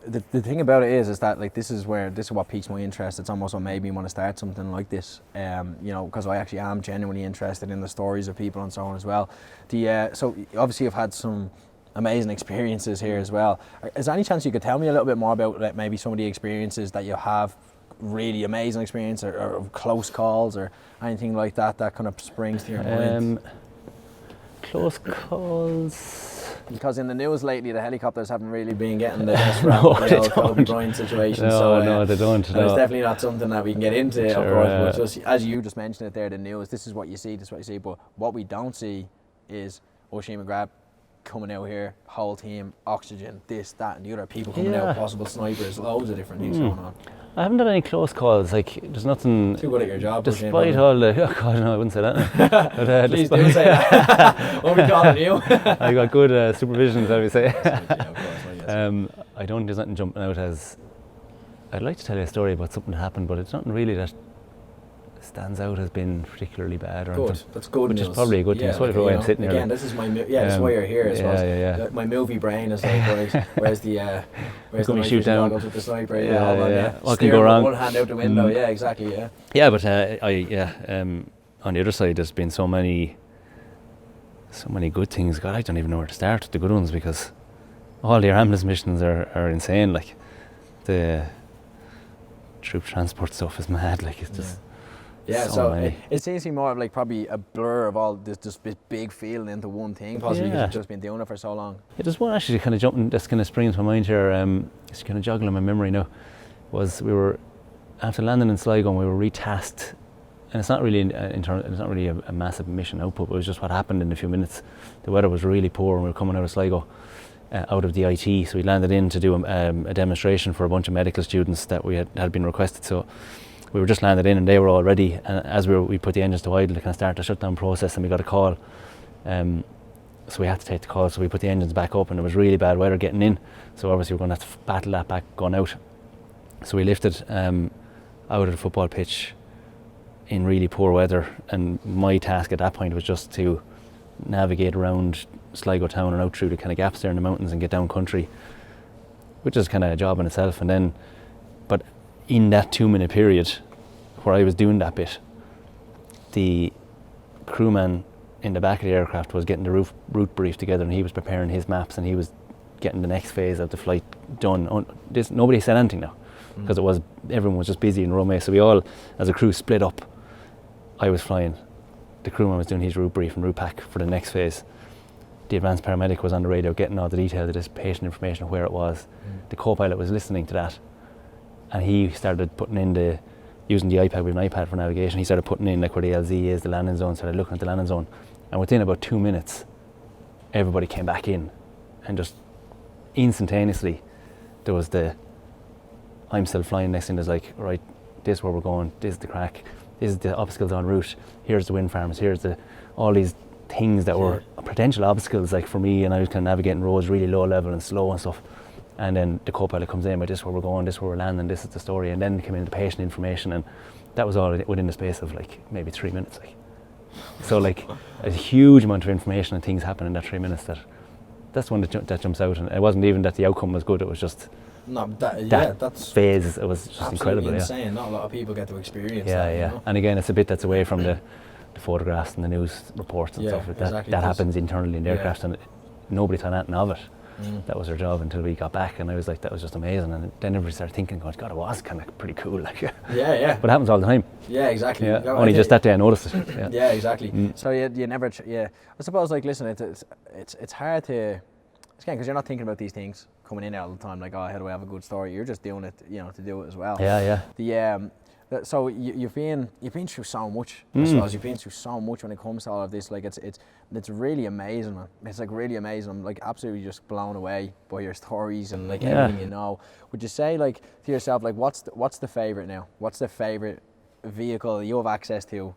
The thing about it is that like this is what piques my interest. It's almost what made me want to start something like this. Because I actually am genuinely interested in the stories of people and so on as well. So obviously you've had some amazing experiences here as well. Is there any chance you could tell me a little bit more about like, maybe some of the experiences that you have? Really amazing experience, or close calls, or anything like that kind of springs to your mind? Close calls. Because in the news lately, the helicopters haven't really been getting the best rap. The Kobe Bryant situation. No, they don't. It's definitely not something that we can get into. Sure, of course, but just as you just mentioned it there, the news. This is what you see. This is what you see. But what we don't see is Oisin McGrath coming out here, whole team, oxygen, this, that, and the other. People coming out, possible snipers, loads of different things going on. I haven't done any close calls. Like, there's nothing. Too good at your job. Despite all the, oh God, no, I wouldn't say that. But, please do say that. What are we calling you? I got good supervision, shall we say? I don't. There's nothing jumping out as. I'd like to tell you a story about something that happened, but it's nothing really that stands out as being particularly bad. Or good. Anything, That's good which news. is probably a good thing. That's why I'm sitting here. Again, this is my this is why you're here. Yeah. My movie brain is like, where's the shoot down with the sniper? What can go wrong? One hand out the window. Yeah, exactly. Yeah, but on the other side, there's been so many good things. God, I don't even know where to start with the good ones, because all the ambulance missions are insane. Like the troop transport stuff is mad. Like it's just. Yeah, so it seems to be more of like probably a blur of all this just big feeling into one thing, possibly because you've just been doing it for so long. Yeah, there's one actually kind of jumping, that's kind of springing to my mind here, it's kind of juggling my memory now, was we were, after landing in Sligo, we were retasked, and it's not really a massive mission output, but it was just what happened in a few minutes. The weather was really poor and we were coming out of Sligo, out of the IT, so we landed in to do a demonstration for a bunch of medical students that we had been requested. So we were just landed in and they were all ready, and as we put the engines to idle to kind of start the shutdown process, and we got a call, so we had to take the call, so we put the engines back up, and it was really bad weather getting in, so obviously we're going to have to battle that back going out. So we lifted out of the football pitch in really poor weather, and my task at that point was just to navigate around Sligo town and out through the kind of gaps there in the mountains and get down country, which is kind of a job in itself. And then, but in that 2-minute period where I was doing that bit, the crewman in the back of the aircraft was getting the route brief together, and he was preparing his maps, and he was getting the next phase of the flight done. Nobody said anything now, because everyone was just busy in runway. So we all, as a crew, split up. I was flying, the crewman was doing his route brief and route pack for the next phase. The advanced paramedic was on the radio getting all the details of this patient information of where it was. The co-pilot was listening to that, and he started putting in using the iPad, with an iPad for navigation, he started putting in like where the LZ is, the landing zone, started looking at the landing zone, and within about 2 minutes, everybody came back in, and just instantaneously, there was I'm still flying, next thing there's like, right, this is where we're going, this is the crack, this is the obstacles en route, here's the wind farms, here's all these things that were potential obstacles like for me, and I was kind of navigating roads really low level and slow and stuff. And then the co-pilot comes in, but this is where we're going, this is where we're landing, this is the story, and then came in the patient information, and that was all within the space of like maybe 3 minutes. Like, so like a huge amount of information and things happen in that 3 minutes. That's the one that jumps out, and it wasn't even that the outcome was good. It was just that's phase. It was just incredible. Insane. Not a lot of people get to experience that. You Yeah. know? And again, it's a bit that's away from the photographs and the news reports and stuff like that. Exactly. That happens internally in the aircraft, and nobody thought anything of it. That was their job until we got back, and I was like, that was just amazing. And then everybody started thinking, God, it was kind of pretty cool. Like, yeah. But it happens all the time. Yeah, exactly. Yeah. Only just that day I noticed it. Yeah, yeah, exactly. So you never, I suppose, like, listen, it's hard to, again, because you're not thinking about these things coming in all the time, like, oh, how do I have a good story? You're just doing it, to do it as well. Yeah. So you've been through so much. I suppose you've been through so much when it comes to all of this. Like, it's really amazing, man. It's like really amazing. I'm like absolutely just blown away by your stories and like everything you know. Would you say, like, to yourself, like, what's the favorite now? What's the favorite vehicle that you have access to,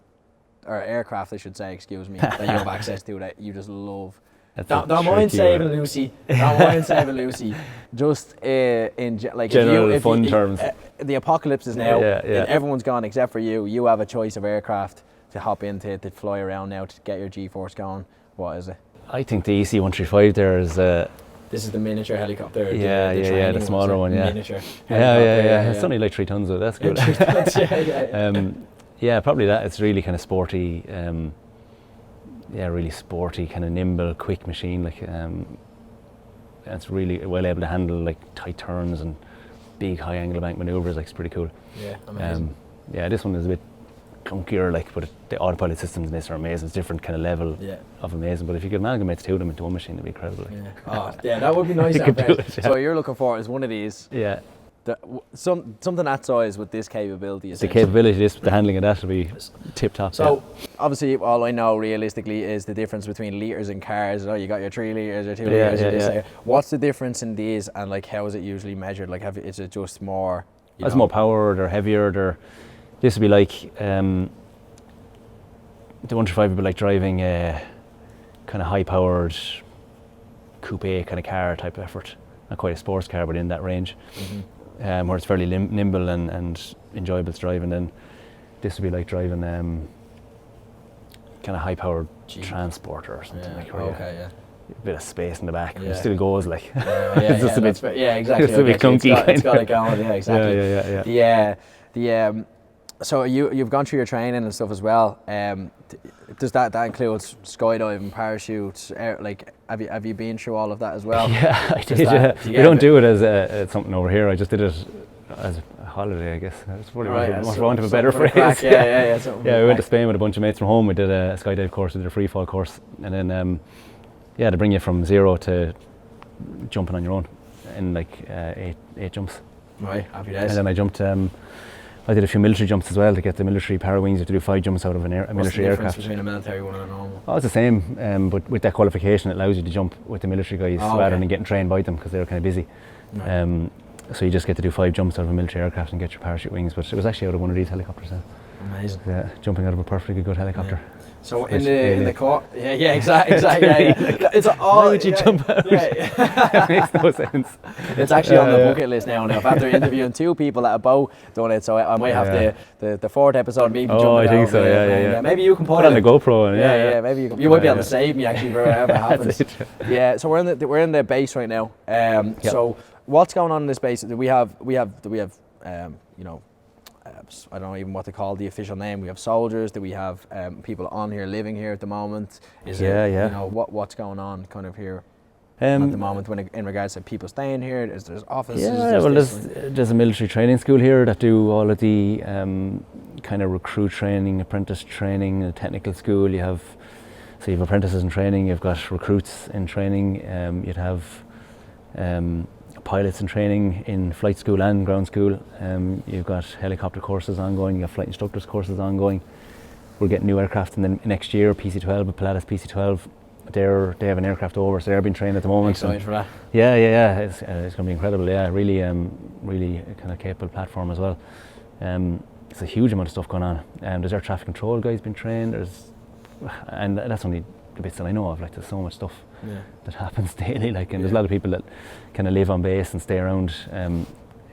or aircraft, I should say, excuse me, that you have access to that you just love? Don't mind saving Lucy. Don't mind saving Lucy. Just in like general fun terms. The apocalypse is now. Yeah. Everyone's gone except for you. You have a choice of aircraft to hop into, to fly around now, to get your G-force going. What is it? I think the EC-135 there is. This is the miniature helicopter. The smaller one. Yeah. Miniature. Yeah. It's only like 3 tons, though. That's good. 3 tons, yeah, probably that. It's really kind of sporty. Really sporty, kind of nimble, quick machine. Like, it's really well able to handle like tight turns and big high angle bank maneuvers. Like, it's pretty cool. Yeah, amazing. This one is a bit clunkier, like, but the autopilot systems in this are amazing. It's different kind of level of amazing. But if you could amalgamate the two of them into one machine, it'd be incredible. Like. That would be nice. You could do it, So you're looking for is one of these. Yeah. Something that size with this capability. The capability, the handling of that will be tip top. So obviously, all I know realistically is the difference between litres in cars. You got your 3 litres or 2 litres. What's the difference in these, and like how is it usually measured? Like, is it just more? It's more powered or heavier. This would be like the 135 would be like driving a kind of high powered coupe kind of car type effort. Not quite a sports car, but in that range. Where it's fairly nimble and enjoyable to drive, and then this would be like driving kind of high-powered transporter or something like that. A bit of space in the back, but it still goes like. It's just a bit. Exactly. It's a bit clunky. It's got it going. Yeah, exactly. So you've gone through your training and stuff as well. Does that includes skydiving, parachutes? Like, have you been through all of that as well? Yeah, I did. We don't do it as something over here. I just did it as a holiday, I guess. It's probably for want of a better phrase. We went to Spain with a bunch of mates from home. We did a skydive course, we did a free fall course, and then to bring you from zero to jumping on your own in like 8 jumps. Right, happy days. And then I jumped. I did a few military jumps as well to get the military para wings. You have to do 5 jumps out of a military aircraft. What's the difference between a military one and a normal? Oh, it's the same, but with that qualification, it allows you to jump with the military guys rather than getting trained by them because they're kind of busy. Right. So you just get to do 5 jumps out of a military aircraft and get your parachute wings. But it was actually out of one of these helicopters. Amazing. Yeah, jumping out of a perfectly good helicopter. Yeah. So in the court, exactly. It's all. Why would you jump out? It makes no sense. It's actually on the bucket list now. After interviewing 2 people that have both done it, so I might have the 4th episode. Maybe jumping I think out, so. Yeah. Maybe you can put it on the GoPro. Yeah. Maybe you might be able to save me actually for whatever happens. Yeah. So we're in the base right now. So what's going on in this base? We have I don't know even what to call the official name. We have soldiers. Do we have people on here living here at the moment? What's going on kind of here at the moment in regards to people staying here? There's offices? There's a military training school here that do all of the kind of recruit training, apprentice training, a technical school. You have apprentices in training. You've got recruits in training. You'd have pilots in training in flight school and ground school. You've got helicopter courses ongoing, you've got flight instructors courses ongoing. We're getting new aircraft in the next year, PC-12, with Pilatus PC-12. They have an aircraft over, so they're being trained at the moment. Excited for that. Yeah. It's going to be incredible. Yeah, really kind of capable platform as well. There's a huge amount of stuff going on. There's air traffic control guys being trained. And that's only the bits that I know of. Like, there's so much stuff that happens daily. Like, and there's a lot of people that kind of live on base and stay around.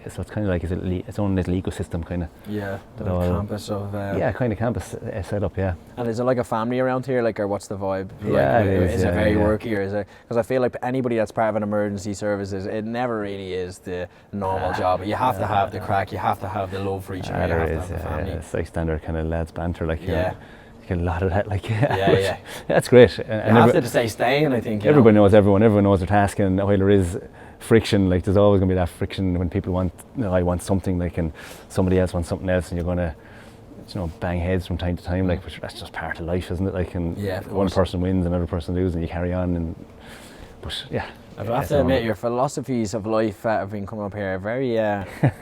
So it's kind of like its own little ecosystem, kind of. Yeah, the campus of. Kind of campus set up. Yeah. And is it like a family around here, like, or what's the vibe? Yeah, like, it is it very worky, or is it? Because I feel like anybody that's part of an emergency services, it never really is the normal job. You have to have the crack. You have to have the love for each other. There is. It's like standard kind of lads banter, like. Yeah. You get a lot of that, like. Yeah. That's great. And you have to stay staying, I think. Everybody knows everyone. Everyone knows their task, and while there is friction, like, there's always going to be that friction when people want, I want something, like, and somebody else wants something else, and you're going to, bang heads from time to time, like, but that's just part of life, isn't it? Like, and one person wins, another person loses, and you carry on. I have to admit, your philosophies of life have been coming up here very,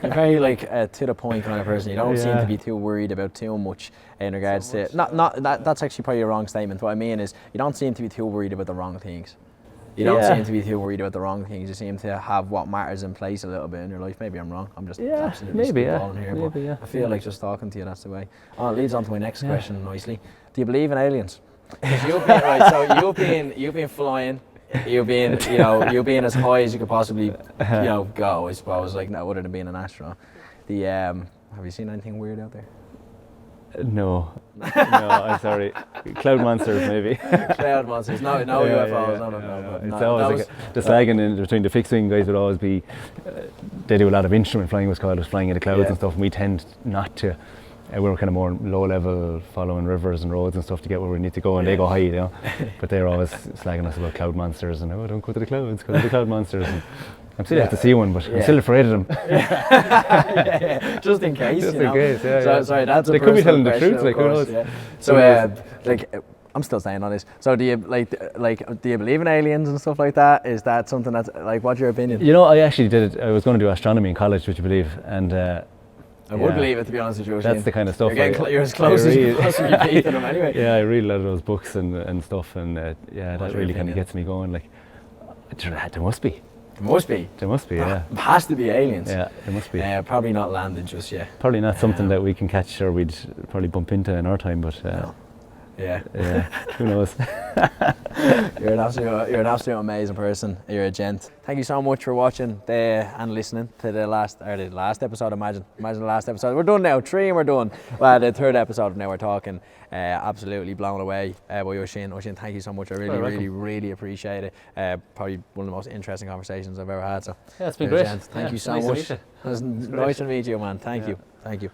very like to the point kind of person. You don't seem to be too worried about too much in regards to that's actually probably a wrong statement. What I mean is, you don't seem to be too worried about the wrong things. You don't seem to be too worried about the wrong things. You seem to have what matters in place a little bit in your life. Maybe I'm wrong. I'm just absolutely spitballing here. But I feel like just talking to you, that's the way. Oh, it leads on to my next question nicely. Do you believe in aliens? Because you've been flying. You've been as high as you could possibly, go. I suppose, like, other than being an astronaut. Have you seen anything weird out there? No, I'm sorry. Cloud monsters, maybe. Cloud monsters. No UFOs. No. It's always like the slagging in between the fixed wing guys would always be. They do a lot of instrument flying, what's called, flying in the clouds and stuff. And we tend not to. We're kind of more low level, following rivers and roads and stuff to get where we need to go, and they go high, But they're always slagging us about cloud monsters and don't go to the clouds, go to the cloud monsters. And I'm still have to see one, but I'm still afraid of them. Just in case. Just in case. Sorry, that's they could be telling the truth, like, who knows? Yeah. So, I'm still staying on this. So, do you do you believe in aliens and stuff like that? Is that something that's, like, what's your opinion? I actually did it. I was going to do astronomy in college, would you believe? And I would believe it, to be honest with you. That's the kind of stuff. You're as close as you possibly be to them anyway. Yeah, I read a lot of those books and stuff, and that really kind of gets me going. Like, there must be. There must be, yeah. It has to be aliens. Yeah, there must be. Probably not landed just yet. Probably not something that we can catch or we'd probably bump into in our time, but no. Yeah. Who knows? You're an absolute amazing person. You're a gent. Thank you so much for watching and listening to the last episode. Imagine the last episode. We're done now. 3 and we're done. Well, the 3rd episode now we're talking. Absolutely blown away by Oisin. Oisin, thank you so much. I really appreciate it. Probably one of the most interesting conversations I've ever had. So yeah, it's been great. Thank you so much. It was nice to meet you, man. Thank you.